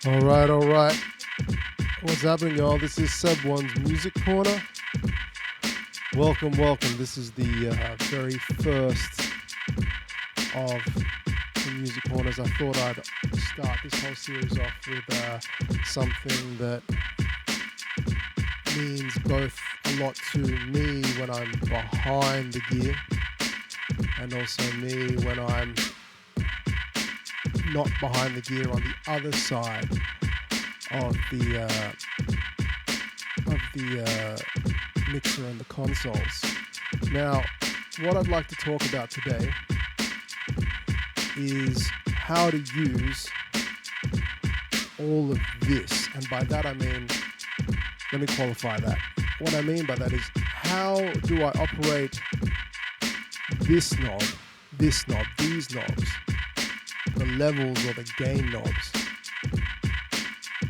All right. What's happening, y'all? This is Seb One's Music Corner. Welcome. This is the very first of the Music Corners. I thought I'd start this whole series off with something that means both a lot to me when I'm behind the gear and also me when I'm not behind the gear on the other side of the mixer and the consoles. Now, what I'd like to talk about today is how to use all of this, and by that I mean, let me qualify that. What I mean by that is, how do I operate this knob, these knobs, the levels or the gain knobs,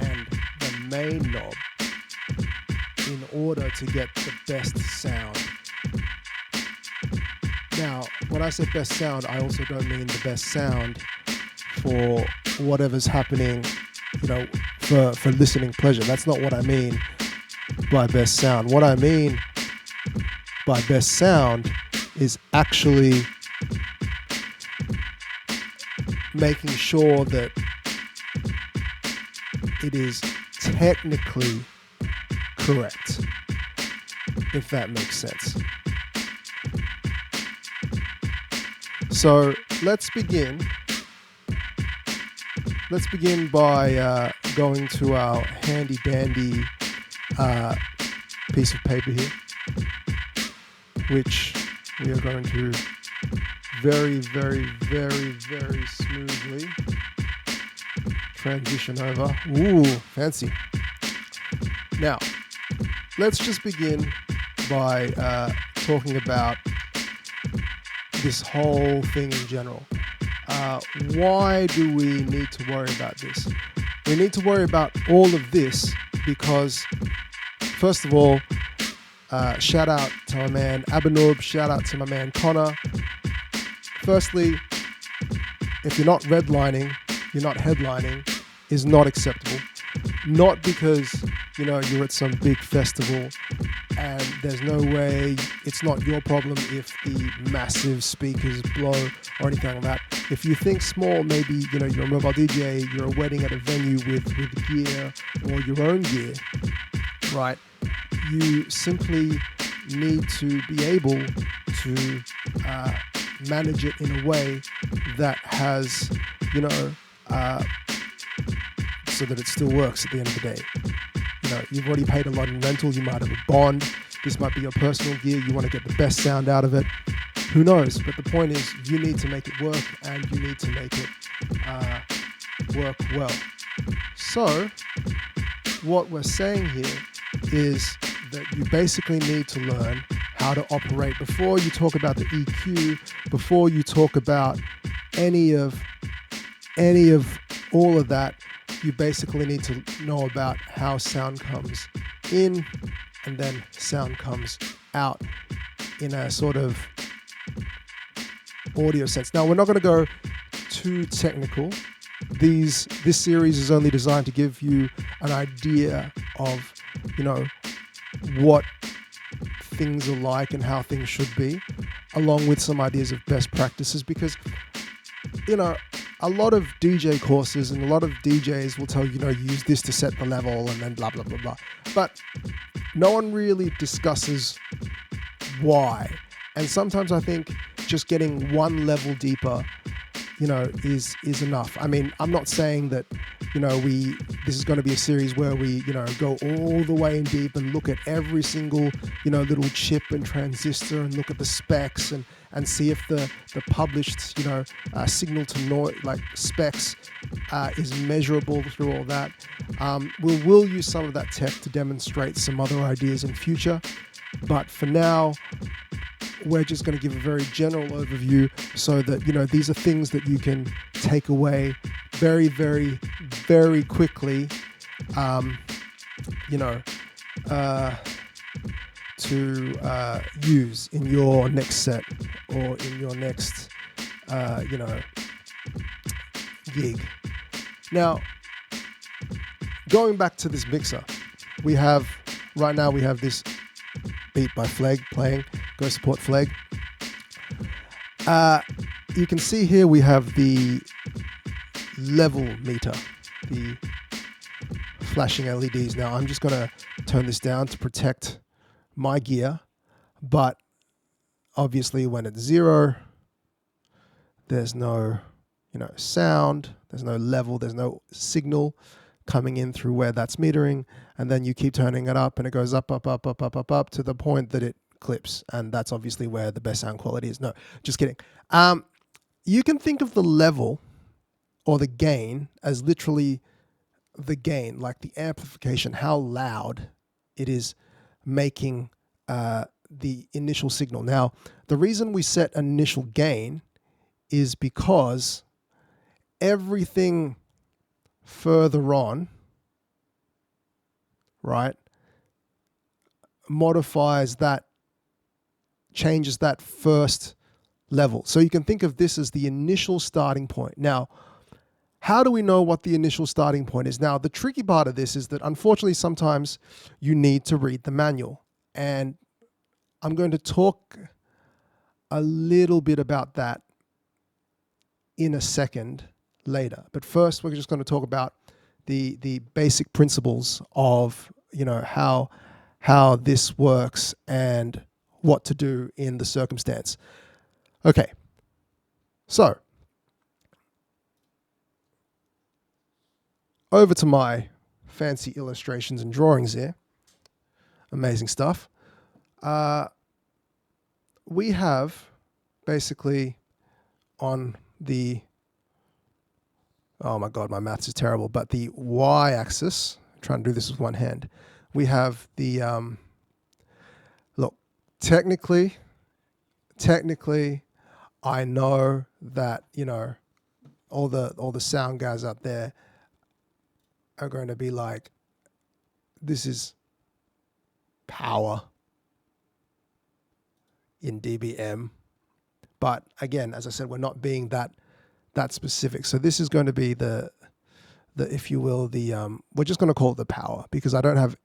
and the main knob in order to get the best sound. Now, when I say best sound, I also don't mean the best sound for whatever's happening, for listening pleasure. That's not what I mean by best sound. What I mean by best sound is actually making sure that it is technically correct, if that makes sense. So let's begin by going to our handy dandy piece of paper here, which we are going to very, very, very, very smoothly transition over. Ooh, fancy. Now, let's just begin by talking about this whole thing in general. Why do we need to worry about this? We need to worry about all of this because, first of all, shout out to my man Abanub, shout out to my man Connor. Firstly, if you're not redlining, you're not headlining, is not acceptable. Not because, you're at some big festival and there's no way, it's not your problem if the massive speakers blow or anything like that. If you think small, maybe, you're a mobile DJ, you're a wedding at a venue with gear or your own gear, right? You simply need to be able to manage it in a way that has, so that it still works at the end of the day. You've already paid a lot in rental, you might have a bond, this might be your personal gear, you want to get the best sound out of it. Who knows? But the point is, you need to make it work and you need to make it work well. So, what we're saying here is that you basically need to learn how to operate before you talk about the EQ, before you talk about any of all of that. You basically need to know about how sound comes in and then sound comes out in a sort of audio sense. Now, we're not going to go too technical. This series is only designed to give you an idea of, what things are like and how things should be, along with some ideas of best practices, because, a lot of DJ courses and a lot of DJs will tell you, use this to set the level and then blah, blah, blah, blah. But no one really discusses why. And sometimes I think just getting one level deeper, is enough. I mean, I'm not saying that, this is going to be a series where we, go all the way in deep and look at every single, little chip and transistor and look at the specs and see if the published, signal to noise, like specs, is measurable through all that. We will use some of that tech to demonstrate some other ideas in future. But for now, we're just going to give a very general overview so that, these are things that you can take away very, very, very quickly, to use in your next set or in your next, gig. Now, going back to this mixer, right now we have this beat by Fleg playing. Go support Fleg. You can see here we have the level meter, the flashing LEDs. Now I'm just going to turn this down to protect my gear, but obviously when it's 0, there's no, sound, there's no level, there's no signal coming in through where that's metering, and then you keep turning it up and it goes up to the point that it clips, and that's obviously where the best sound quality is. No, just kidding. You can think of the level or the gain as literally the gain, like the amplification, how loud it is making the initial signal. Now, the reason we set an initial gain is because everything further on, right, modifies that, changes that first level. So you can think of this as the initial starting point. Now, how do we know what the initial starting point is? Now, the tricky part of this is that unfortunately sometimes you need to read the manual. And I'm going to talk a little bit about that in a second later. But first, we're just going to talk about the basic principles of, how this works and what to do in the circumstance. Okay, so over to my fancy illustrations and drawings here. Amazing stuff. We have basically on the, oh my God, my maths is terrible, but the y-axis, I'm trying to do this with one hand, we have the, look, technically, I know that, all the sound guys out there are going to be like, this is power in dBm. But again, as I said, we're not being that specific. So this is going to be the if you will, we're just going to call it the power, because I don't have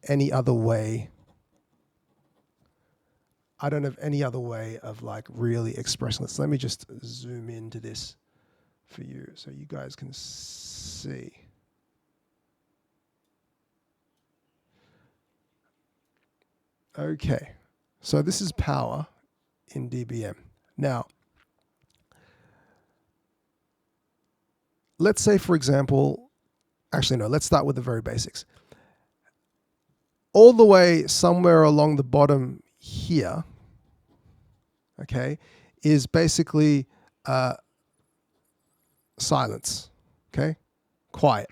any other way. I don't have any other way of like really expressing this. Let me just zoom into this for you so you guys can see. Okay, so this is power in dBm. Now, let's say, for example, actually no, let's start with the very basics. All the way somewhere along the bottom here, okay, is basically silence, okay, quiet.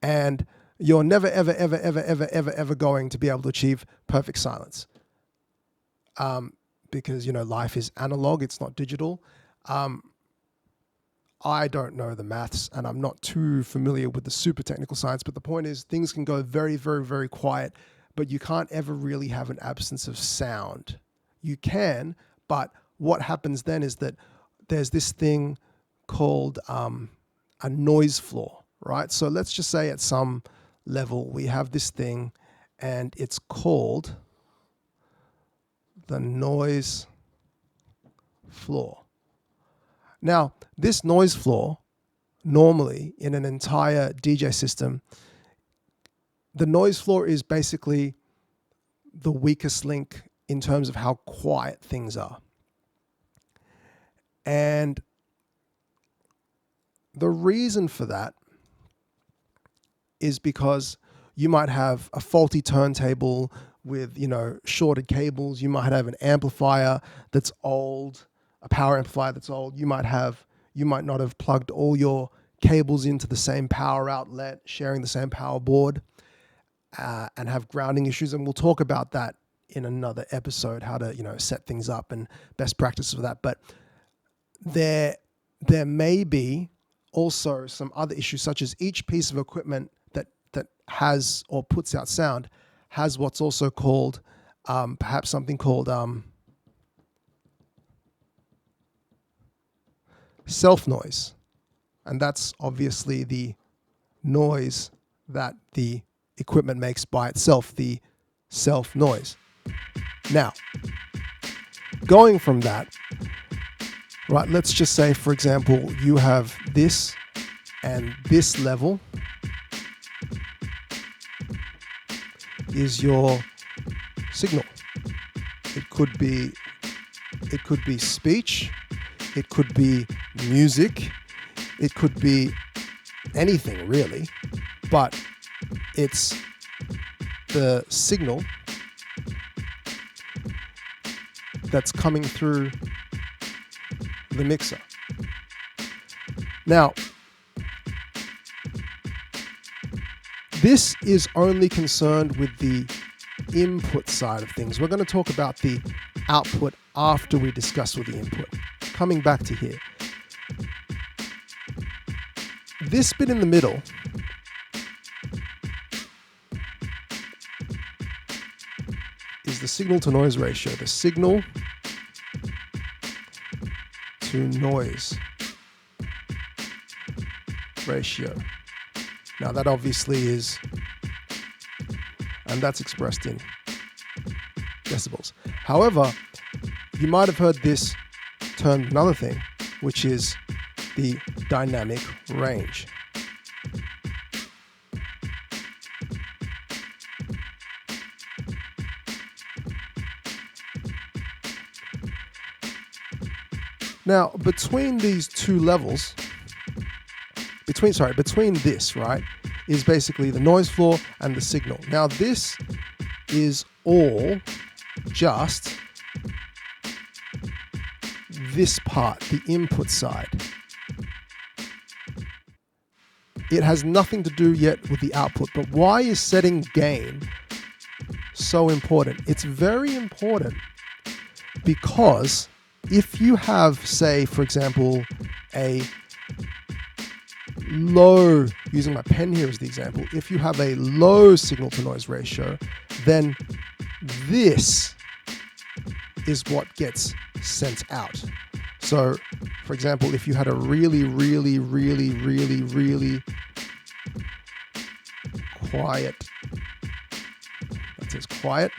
And you're never, ever going to be able to achieve perfect silence. Because, life is analog, it's not digital. I don't know the maths and I'm not too familiar with the super technical science, but the point is things can go very, very, very quiet, but you can't ever really have an absence of sound. You can, but what happens then is that there's this thing called a noise floor, right? So let's just say at some level we have this thing and it's called the noise floor. Now, this noise floor, normally in an entire DJ system, the noise floor is basically the weakest link in terms of how quiet things are. And the reason for that is because you might have a faulty turntable with, shorted cables. You might have an amplifier that's old, a power amplifier that's old. You might not have plugged all your cables into the same power outlet, sharing the same power board, and have grounding issues. And we'll talk about that in another episode, how to, set things up and best practices for that. But there may be also some other issues, such as each piece of equipment that has or puts out sound has what's also called, perhaps something called self-noise. And that's obviously the noise that the equipment makes by itself, the self noise. Now, going from that, right, let's just say, for example, you have this and this level is your signal. It could be speech, it could be music, it could be anything really, but it's the signal that's coming through the mixer. Now, this is only concerned with the input side of things. We're going to talk about the output after we discuss with the input. Coming back to here. This bit in the middle is the signal to noise ratio. The signal to noise ratio. Now that obviously is, and that's expressed in decibels. However, you might have heard this termed another thing, which is the dynamic range. Now, between these two levels, between this, right, is basically the noise floor and the signal. Now, this is all just this part, the input side. It has nothing to do yet with the output, but why is setting gain so important? It's very important because if you have, say, for example, a low, using my pen here as the example, if you have a low signal to noise ratio, then this is what gets sent out. So, for example, if you had a really quiet, that says quiet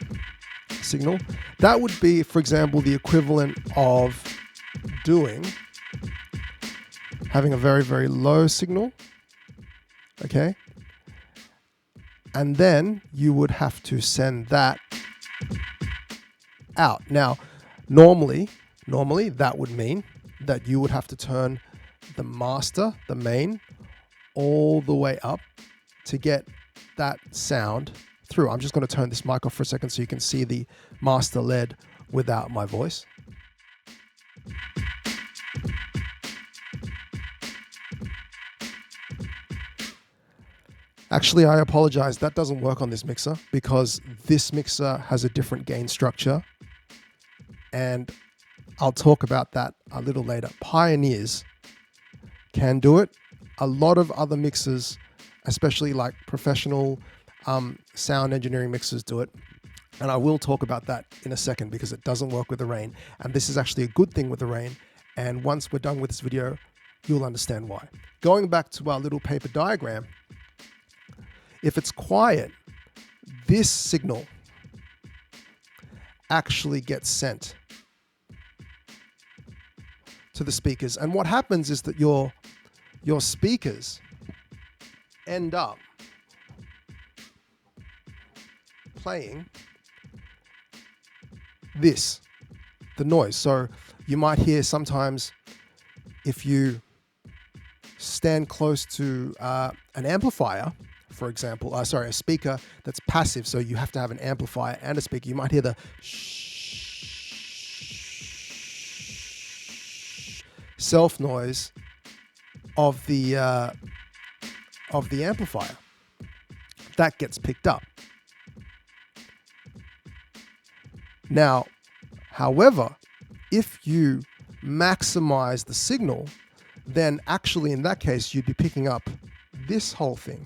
signal, that would be, for example, the equivalent of having a very low signal, okay? And then you would have to send that out. Now, normally that would mean that you would have to turn the master, the main, all the way up to get that sound through. I'm just going to turn this mic off for a second so you can see the master LED without my voice. Actually, I apologize. That doesn't work on this mixer because this mixer has a different gain structure. And I'll talk about that a little later. Pioneers can do it. A lot of other mixers, especially like professional sound engineering mixers, do it. And I will talk about that in a second because it doesn't work with the Rane. And this is actually a good thing with the Rane. And once we're done with this video, you'll understand why. Going back to our little paper diagram, if it's quiet, this signal actually gets sent to the speakers. And what happens is that your speakers end up playing this, the noise. So you might hear sometimes if you stand close to an amplifier, for example, a speaker that's passive, so you have to have an amplifier and a speaker, you might hear the self noise of the amplifier. That gets picked up. Now, however, if you maximize the signal, then actually in that case you'd be picking up this whole thing.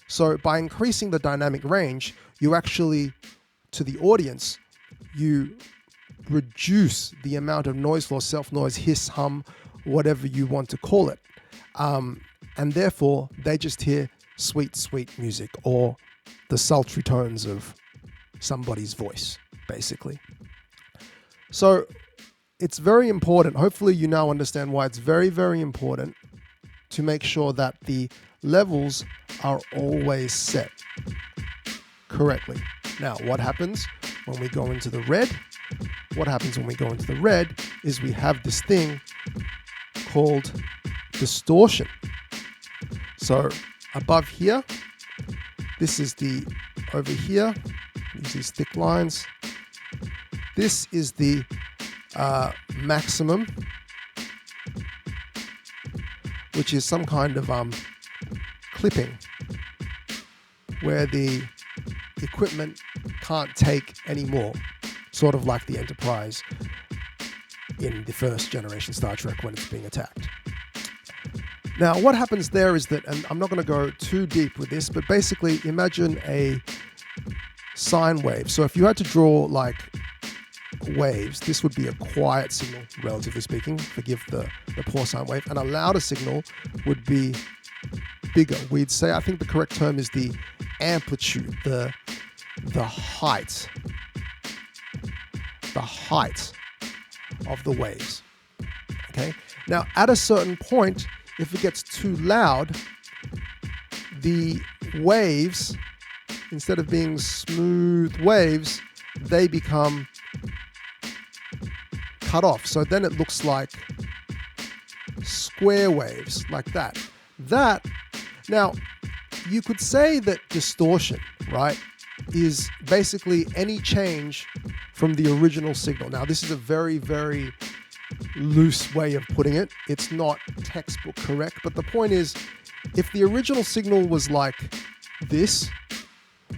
So by increasing the dynamic range, you actually, to the audience, you reduce the amount of noise floor, self-noise, hiss, hum, whatever you want to call it. And therefore, they just hear sweet, sweet music or the sultry tones of somebody's voice, basically. So it's very important. Hopefully you now understand why it's very, very important to make sure that the levels are always set correctly. Now, what happens when we go into the red? What happens when we go into the red is we have this thing called distortion. So above here, this is the, over here, these thick lines. This is the maximum, which is some kind of clipping where the equipment can't take any more, sort of like the Enterprise in the first generation Star Trek when it's being attacked. Now, what happens there is that, and I'm not going to go too deep with this, but basically imagine a sine wave. So if you had to draw like waves, this would be a quiet signal, relatively speaking, forgive the poor sine wave, and a louder signal would be bigger. We'd say, I think the correct term is the amplitude, the height of the waves. Okay. Now, at a certain point, if it gets too loud, the waves, instead of being smooth waves, they become cut off. So then it looks like square waves, like that. Now, you could say that distortion, right, is basically any change from the original signal. Now, this is a very, very loose way of putting it. It's not textbook correct, but the point is, if the original signal was like this,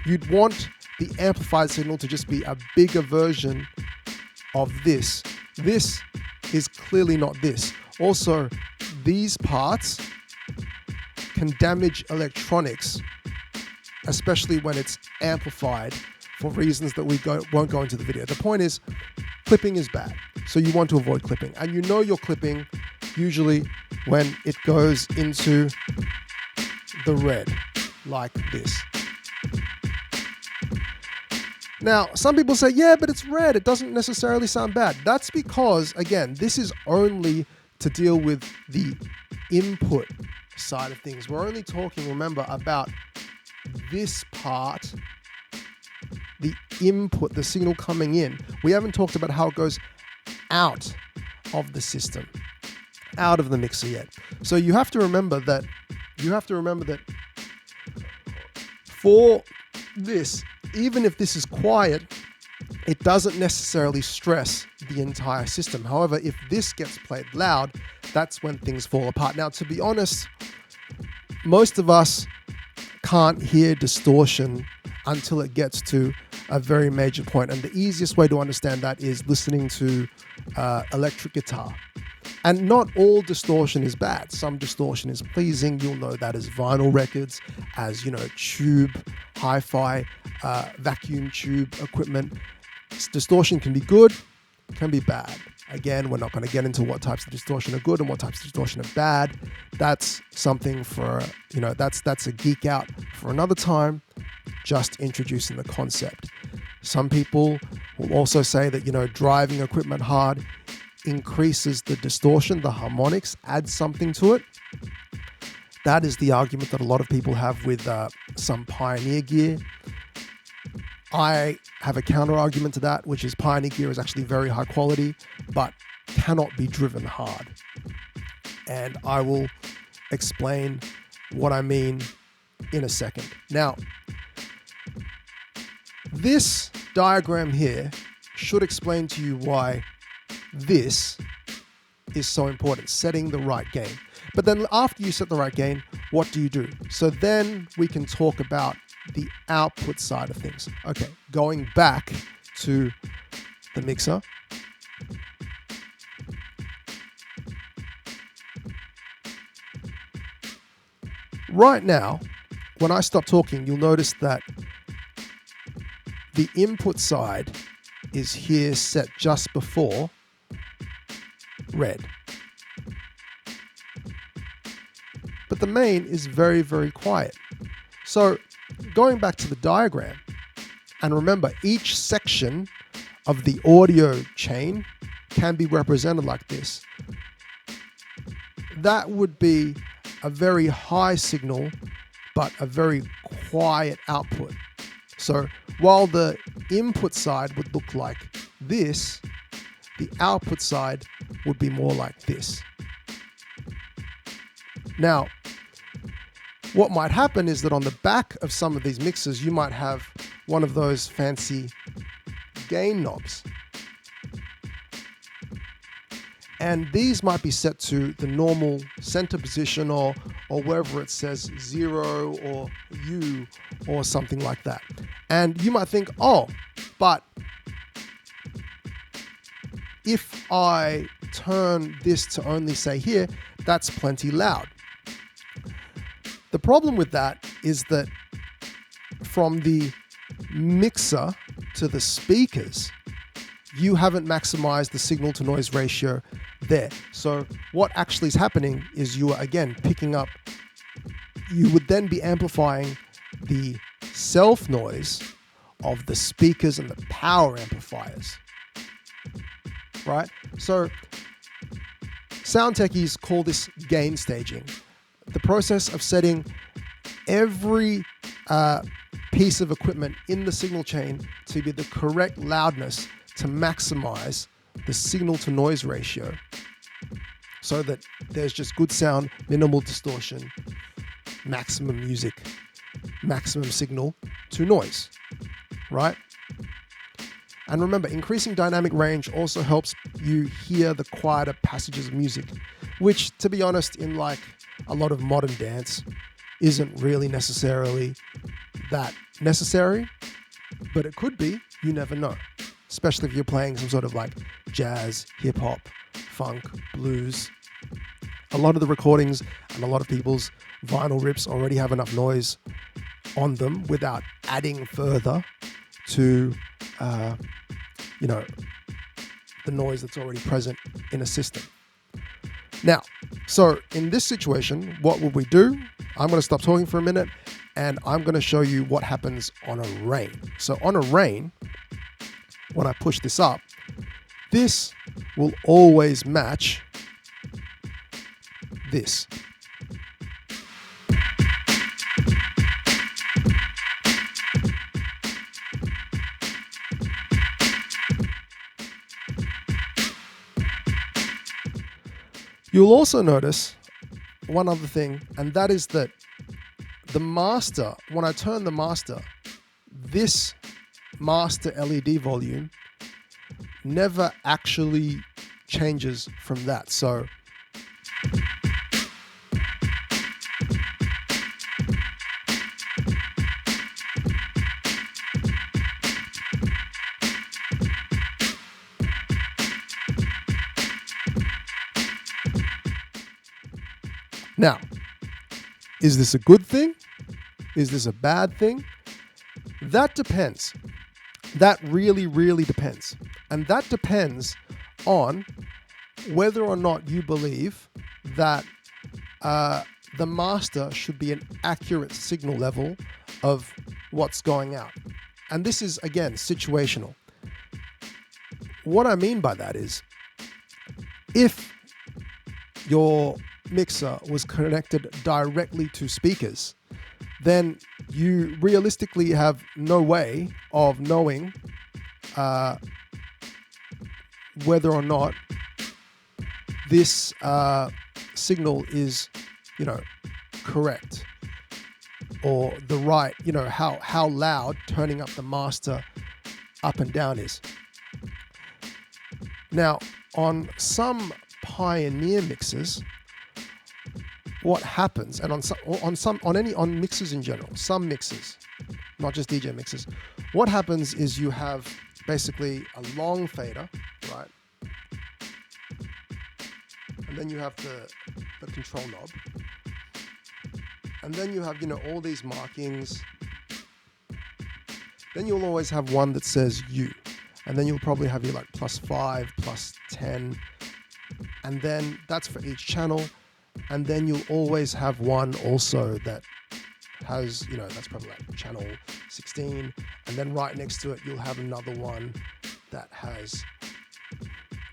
you'd want the amplified signal to just be a bigger version of this. This is clearly not this. Also, these parts can damage electronics, especially when it's amplified for reasons that we won't go into the video. The point is, clipping is bad. So you want to avoid clipping. And you know you're clipping usually when it goes into the red, like this. Now, some people say, yeah, but it's red. It doesn't necessarily sound bad. That's because, again, this is only to deal with the input side of things. We're only talking, remember, about this part, the input, the signal coming in. We haven't talked about how it goes out of the system, out of the mixer yet. So you have to remember that for this, even if this is quiet, it doesn't necessarily stress the entire system. However, if this gets played loud, that's when things fall apart. Now, to be honest, most of us can't hear distortion until it gets to a very major point. And the easiest way to understand that is listening to electric guitar. And not all distortion is bad. Some distortion is pleasing. You'll know that as vinyl records, as, tube, hi-fi, vacuum tube equipment. Distortion can be good, can be bad. Again, we're not going to get into what types of distortion are good and what types of distortion are bad. That's something for, that's a geek out for another time, just introducing the concept. Some people will also say that, driving equipment hard increases the distortion, the harmonics, adds something to it. That is the argument that a lot of people have with some Pioneer gear. I have a counter argument to that, which is Pioneer gear is actually very high quality, but cannot be driven hard. And I will explain what I mean in a second. Now, this diagram here should explain to you why this is so important, setting the right gain. But then after you set the right gain, what do you do? So then we can talk about the output side of things. Okay, going back to the mixer. Right now, when I stop talking, you'll notice that the input side is here set just before red. But the main is very, very quiet. So going back to the diagram, and remember, each section of the audio chain can be represented like this. That would be a very high signal, but a very quiet output. So while the input side would look like this, the output side would be more like this. Now, what might happen is that on the back of some of these mixers, you might have one of those fancy gain knobs. And these might be set to the normal center position or wherever it says 0 or U or something like that. And you might think, oh, but if I turn this to only say here, that's plenty loud. The problem with that is that from the mixer to the speakers, you haven't maximized the signal to noise ratio there. So what actually is happening is you are again picking up, you would then be amplifying the self noise of the speakers and the power amplifiers, right? So sound techies call this gain staging. The process of setting every piece of equipment in the signal chain to be the correct loudness to maximize the signal to noise ratio so that there's just good sound, minimal distortion, maximum music, maximum signal to noise, right? And remember, increasing dynamic range also helps you hear the quieter passages of music, which, to be honest, in like a lot of modern dance, isn't really necessarily that necessary, but it could be, you never know. Especially if you're playing some sort of like jazz, hip hop, funk, blues. A lot of the recordings and a lot of people's vinyl rips already have enough noise on them without adding further to, the noise that's already present in a system. Now, so in this situation, what will we do? I'm going to stop talking for a minute and I'm going to show you what happens on a rain. So on a rain, when I push this up, this will always match this. You'll also notice one other thing, and that is that the master, when I turn the master, this master LED volume never actually changes from that. So now, is this a good thing? Is this a bad thing? That depends. That really, really depends. And that depends on whether or not you believe that the master should be an accurate signal level of what's going out. And this is, again, situational. What I mean by that is, if your mixer was connected directly to speakers, then you realistically have no way of knowing whether or not this signal is, correct or the right, how loud turning up the master up and down is. Now, on some Pioneer mixers, what happens, and on mixers in general, some mixers, not just DJ mixers, what happens is you have basically a long fader, right? And then you have the control knob. And then you have, all these markings. Then you'll always have one that says U. And then you'll probably have your like +5, +10. And then that's for each channel. And then you'll always have one also that has, that's probably like channel 16. And then right next to it, you'll have another one that has,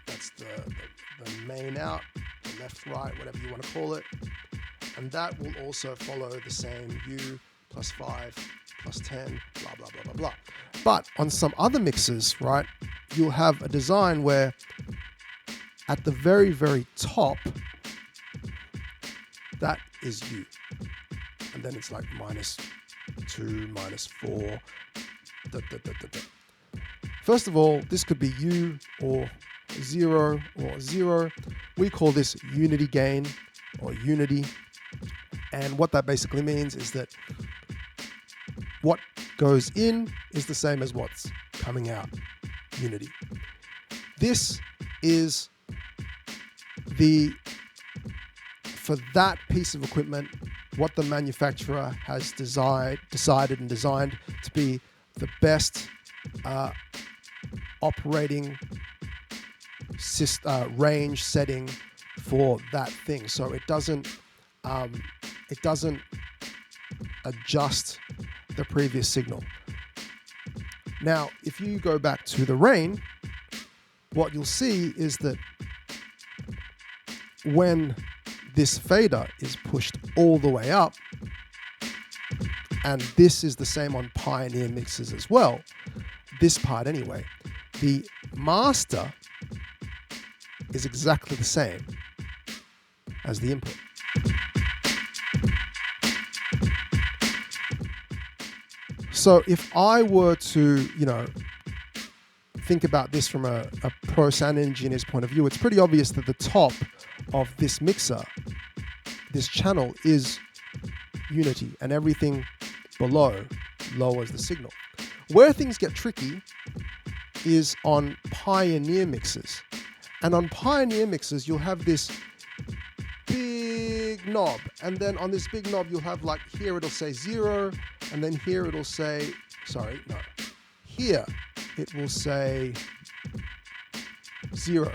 that's the main out, the left, right, whatever you want to call it. And that will also follow the same U plus 5 plus 10, blah, blah, blah, blah, blah. But on some other mixers, right, you'll have a design where at the very, very top, that is U. And then it's like -2, -4. First of all, this could be U or 0 or 0. We call this unity gain or unity. And what that basically means is that what goes in is the same as what's coming out. Unity. This is for that piece of equipment, what the manufacturer has decided and designed to be the best operating range setting for that thing. So it doesn't adjust the previous signal. Now, if you go back to the Rane, what you'll see is that when this fader is pushed all the way up, and this is the same on Pioneer mixers as well, this part anyway, the master is exactly the same as the input. So if I were to, think about this from a pro sound engineer's point of view, it's pretty obvious that the top of this mixer, this channel, is unity, and everything below lowers the signal. Where things get tricky is on Pioneer mixers. And on Pioneer mixers, you'll have this big knob, and then on this big knob, you'll have, like, here it'll say 0, and then here it'll say, here it will say 0.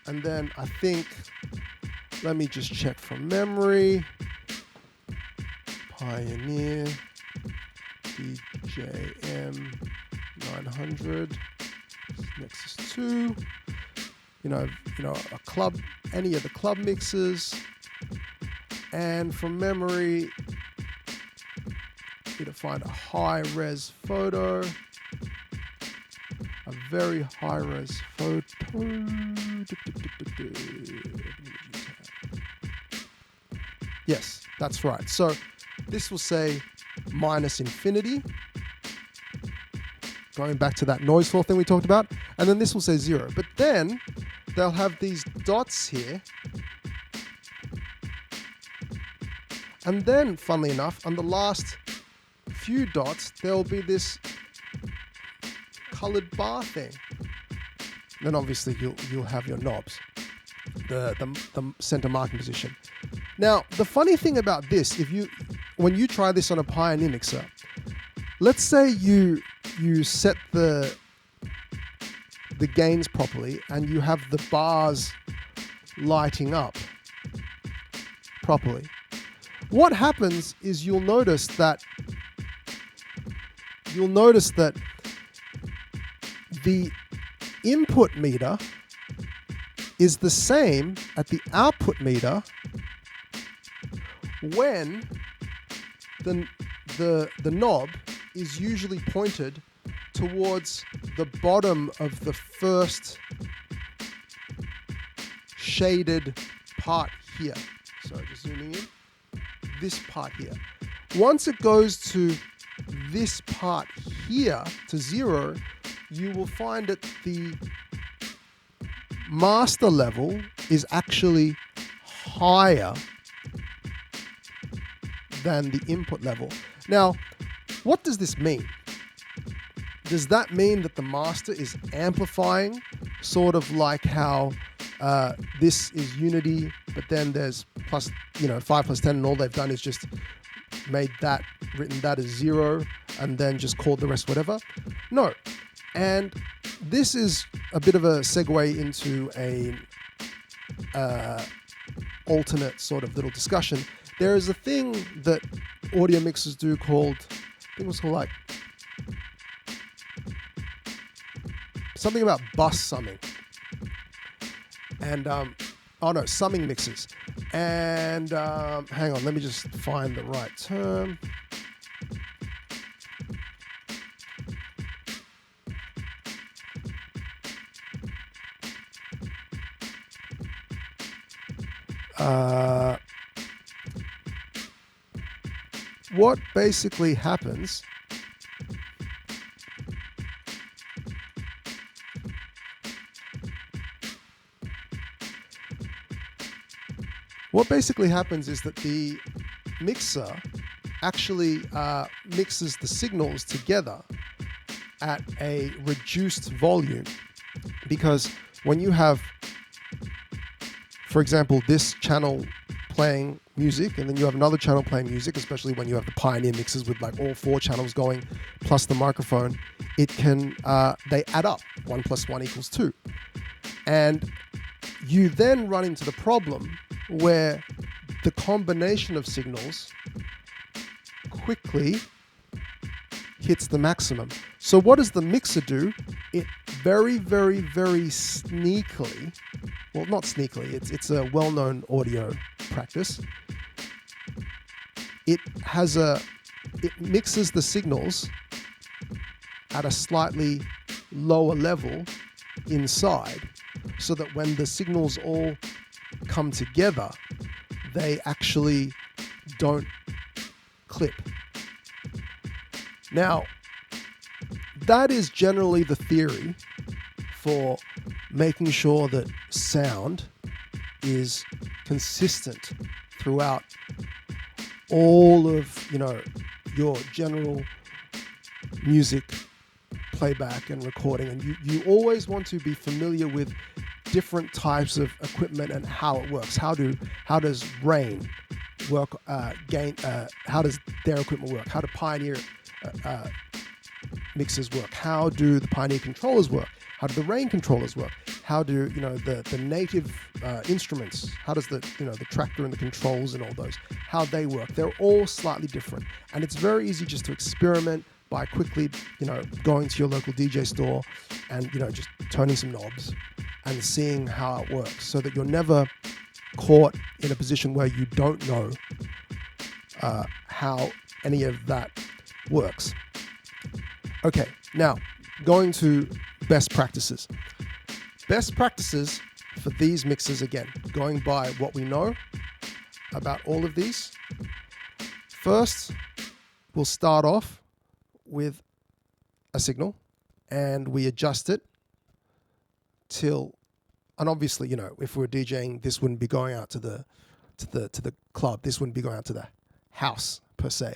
And then I think, let me just check from memory, Pioneer DJM 900 Nexus 2, a club, any of the club mixers, and from memory, to find a high-res photo, a very high-res photo. Yes, that's right. So this will say -infinity, going back to that noise floor thing we talked about, and then this will say 0. But then they'll have these dots here, and then, funnily enough, on the last few dots, there'll be this colored bar thing. Then obviously you'll have your knobs, the center marking position. Now, the funny thing about this, when you try this on a Pioneer mixer, let's say you set the gains properly and you have the bars lighting up properly. What happens is you'll notice that the input meter is the same at the output meter when the knob is usually pointed towards the bottom of the first shaded part here. So just zooming in, this part here. Once it goes to this part here to 0, you will find that the master level is actually higher than the input level. Now, what does this mean? Does that mean that the master is amplifying, sort of like how this is unity, but then there's 5 plus 10, and all they've done is just written that as 0, and then just called the rest whatever? No. And this is a bit of a segue into a alternate sort of little discussion. There is a thing that audio mixers do called, I think it was called like something about bus summing. And, summing mixes. And hang on, let me just find the right term. What basically happens is that the mixer actually mixes the signals together at a reduced volume, because when you have, for example, this channel playing music and then you have another channel playing music, especially when you have the Pioneer mixers with like all 4 channels going plus the microphone, it can they add up. 1 + 1 = 2, and you then run into the problem where the combination of signals quickly hits the maximum. So what does the mixer do? It very, very, very sneakily, well, not sneakily, it's a well-known audio practice. It mixes the signals at a slightly lower level inside, so that when the signals all come together, they actually don't clip. Now, that is generally the theory for making sure that sound is consistent throughout all of, your general music playback and recording. And you always want to be familiar with different types of equipment and how it works. How does Rane work? How does their equipment work? How do Pioneer mixers work? How do the Pioneer controllers work? How do the Rane controllers work? How do the native instruments? How does the tractor and the controls and all those, how they work? They're all slightly different, and it's very easy just to experiment by quickly going to your local DJ store and just turning some knobs and seeing how it works, so that you're never caught in a position where you don't know how any of that works. Okay, now going to best practices. Best practices for these mixers, again, going by what we know about all of these. First, we'll start off with a signal and we adjust it till, and obviously, if we're DJing, this wouldn't be going out to the club. This wouldn't be going out to the house per se,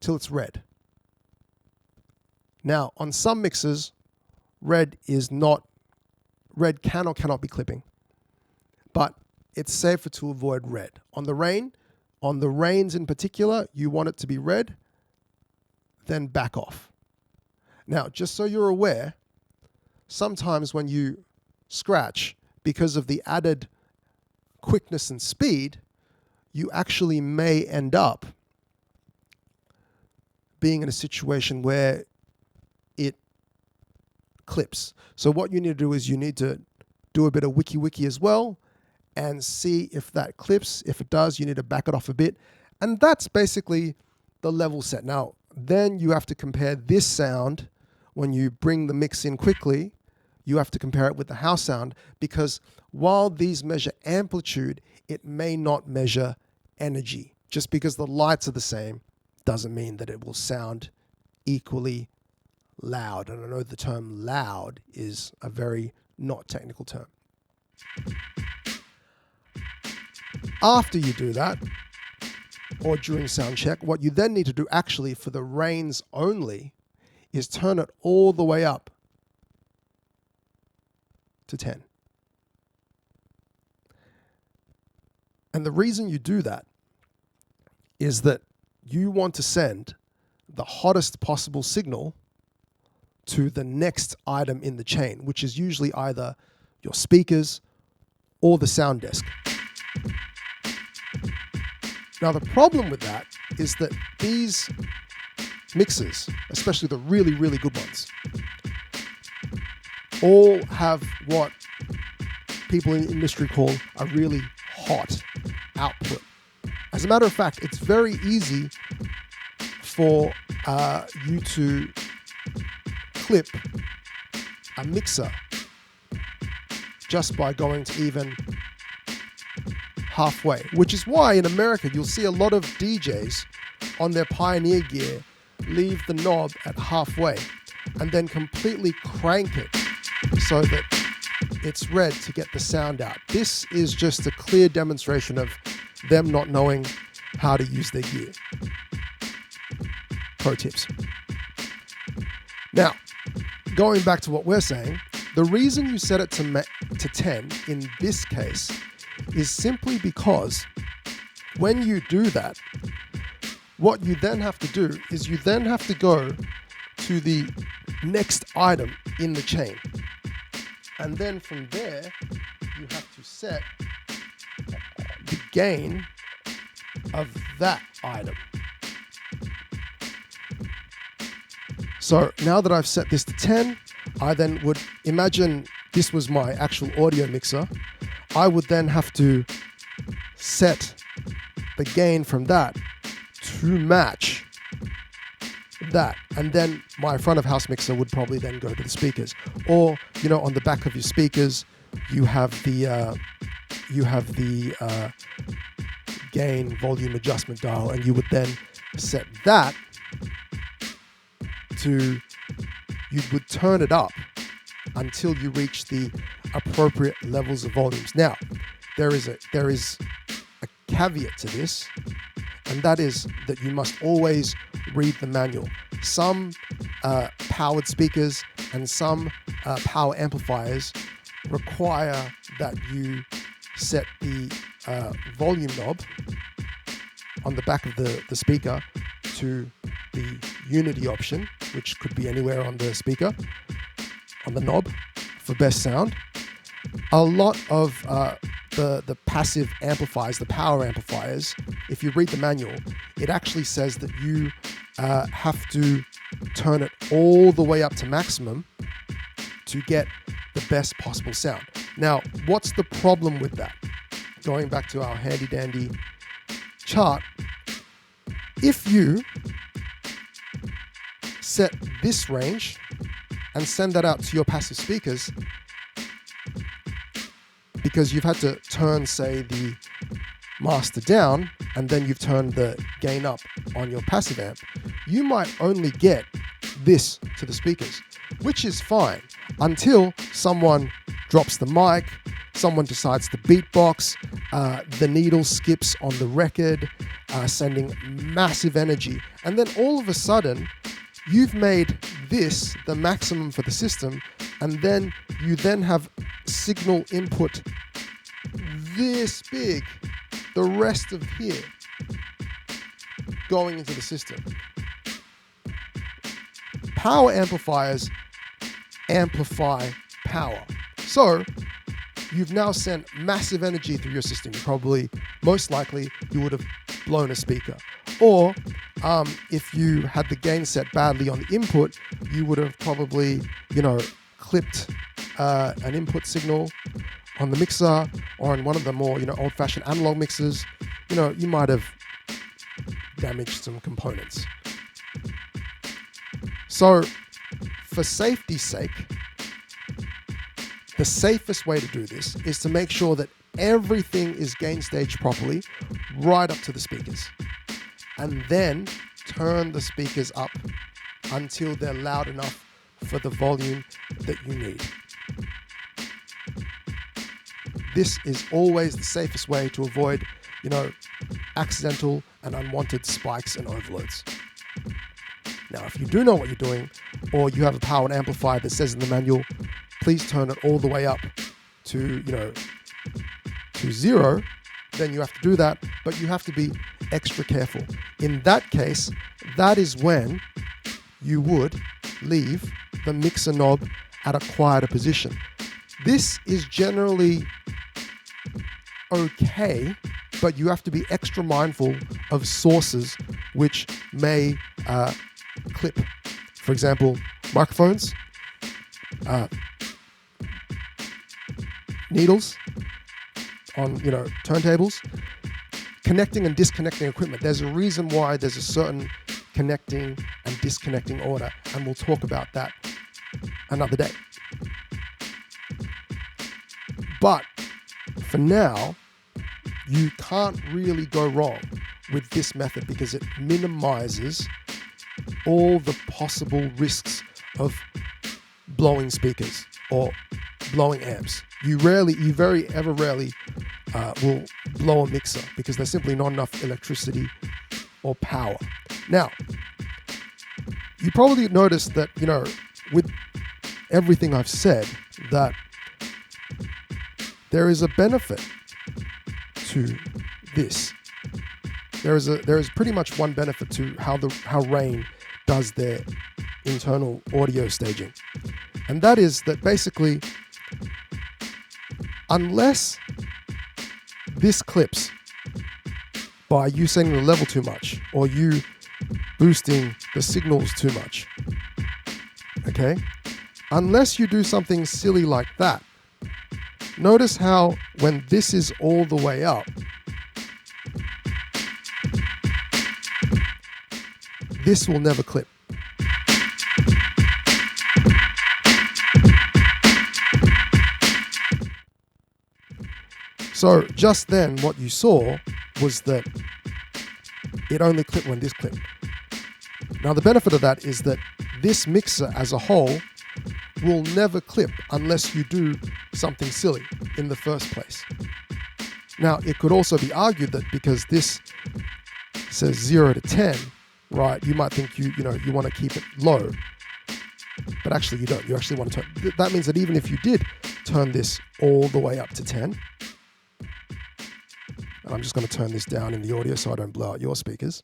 till it's red. Now, on some mixers, red can or cannot be clipping, but it's safer to avoid red. On the Ranes in particular, you want it to be red, then back off. Now, just so you're aware, sometimes when you scratch, because of the added quickness and speed, you actually may end up being in a situation where it clips. So what you need to do is you need to do a bit of wiki as well and see if that clips. If it does, you need to back it off a bit. And that's basically the level set. Now, then you have to compare this sound when you bring the mix in quickly. You have to compare it with the house sound, because while these measure amplitude, it may not measure energy. Just because the lights are the same doesn't mean that it will sound equally loud. And I know the term loud is a very not technical term. After you do that, or during sound check, what you then need to do actually for the Ranes only is turn it all the way up to 10. And the reason you do that is that you want to send the hottest possible signal to the next item in the chain, which is usually either your speakers or the sound desk. Now, the problem with that is that these mixers, especially the really, really good ones, all have what people in the industry call a really hot output. As a matter of fact, it's very easy for you to clip a mixer just by going to even halfway, which is why in America you'll see a lot of DJs on their Pioneer gear leave the knob at halfway and then completely crank it so that it's red to get the sound out. This is just a clear demonstration of them not knowing how to use their gear. Pro tips. Now, going back to what we're saying, the reason you set it to 10 in this case is simply because when you do that, what you then have to do is you then have to go to the next item in the chain. And then from there, you have to set the gain of that item. So now that I've set this to 10, I then would imagine this was my actual audio mixer. I would then have to set the gain from that to match that. And then my front of house mixer would probably then go to the speakers. Or, you know, on the back of your speakers, you have the gain volume adjustment dial, and you would then set that to, you would turn it up until you reach the appropriate levels of volumes. Now, there is a caveat to this, and that is that you must always read the manual. Some powered speakers and some power amplifiers require that you set the volume knob on the back of the speaker to the unity option, which could be anywhere on the speaker, on the knob for best sound. A lot of the passive amplifiers, the power amplifiers, if you read the manual, it actually says that you have to turn it all the way up to maximum to get the best possible sound. Now, what's the problem with that? Going back to our handy dandy chart, if you set this range and send that out to your passive speakers, because you've had to turn, say, the master down and then you've turned the gain up on your passive amp, you might only get this to the speakers, which is fine until someone drops the mic, someone decides to beatbox, the needle skips on the record, sending massive energy. And then all of a sudden, you've made this the maximum for the system, and then you then have signal input this big, the rest of here, going into the system. Power amplifiers amplify power. So you've now sent massive energy through your system. You probably, most likely, you would have blown a speaker. Or if you had the gain set badly on the input, you would have probably, clipped an input signal on the mixer, or on one of the more, old-fashioned analog mixers. You might have damaged some components. So, for safety's sake, the safest way to do this is to make sure that everything is gain staged properly right up to the speakers. And then turn the speakers up until they're loud enough for the volume that you need. This is always the safest way to avoid, accidental and unwanted spikes and overloads. Now, if you do know what you're doing, or you have a powered amplifier that says in the manual, please turn it all the way up to, to 0, then you have to do that, but you have to be extra careful. In that case, that is when you would leave the mixer knob at a quieter position. This is generally okay, but you have to be extra mindful of sources which may clip. For example, microphones, needles on turntables, connecting and disconnecting equipment. There's a reason why there's a certain connecting and disconnecting order, and we'll talk about that another day. But for now, you can't really go wrong with this method because it minimizes all the possible risks of blowing speakers or blowing amps. You very rarely will blow a mixer because there's simply not enough electricity or power. Now, you probably noticed that, with everything I've said, that there is a benefit to this. There is pretty much one benefit to how Rane does their internal audio staging. And that is that basically, unless this clips by you setting the level too much or you boosting the signals too much, okay? Unless you do something silly like that, notice how when this is all the way up, this will never clip. So just then what you saw was that it only clipped when this clipped. Now the benefit of that is that this mixer as a whole will never clip unless you do something silly in the first place. Now it could also be argued that because this says 0 to 10, right, you might think you want to keep it low, but actually you don't. You actually want to turn. That means that even if you did turn this all the way up to 10, and I'm just going to turn this down in the audio so I don't blow out your speakers.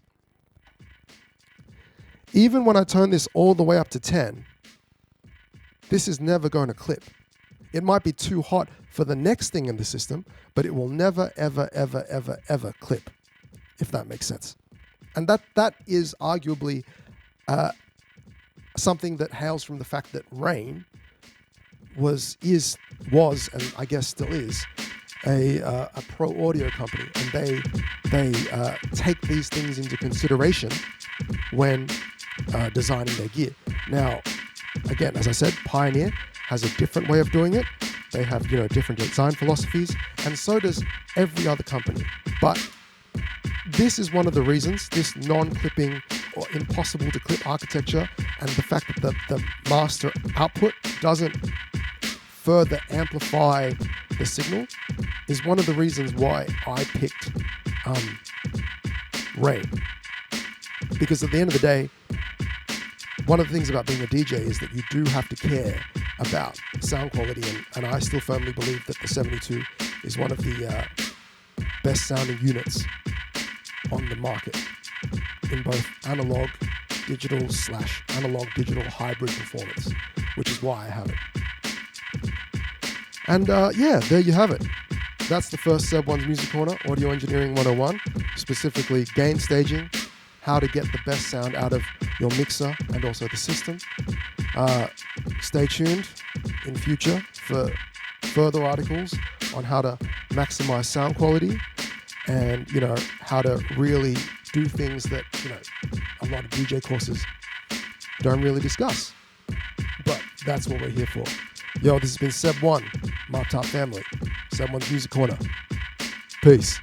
Even when I turn this all the way up to 10, this is never going to clip. It might be too hot for the next thing in the system, but it will never, ever, ever, ever, ever clip, if that makes sense. And that is arguably something that hails from the fact that Rane was, and I guess still is, a pro audio company, and they take these things into consideration when designing their gear. Now, again, as I said, Pioneer has a different way of doing it. They have different design philosophies, and so does every other company. But this is one of the reasons, this non-clipping or impossible to clip architecture, and the fact that the master output doesn't further amplify the signal, is one of the reasons why I picked Rane. Because at the end of the day, one of the things about being a DJ is that you do have to care about sound quality, and I still firmly believe that the 72 is one of the best sounding units on the market in both analog digital / analog digital hybrid performance, which is why I have it. And there you have it. That's the first Seb One's Music Corner, Audio Engineering 101, specifically gain staging, how to get the best sound out of your mixer and also the system. Stay tuned in future for further articles on how to maximize sound quality and, how to really do things that, a lot of DJ courses don't really discuss. But that's what we're here for. Yo, this has been Seb One, my top family. Seb One's Music Corner. Peace.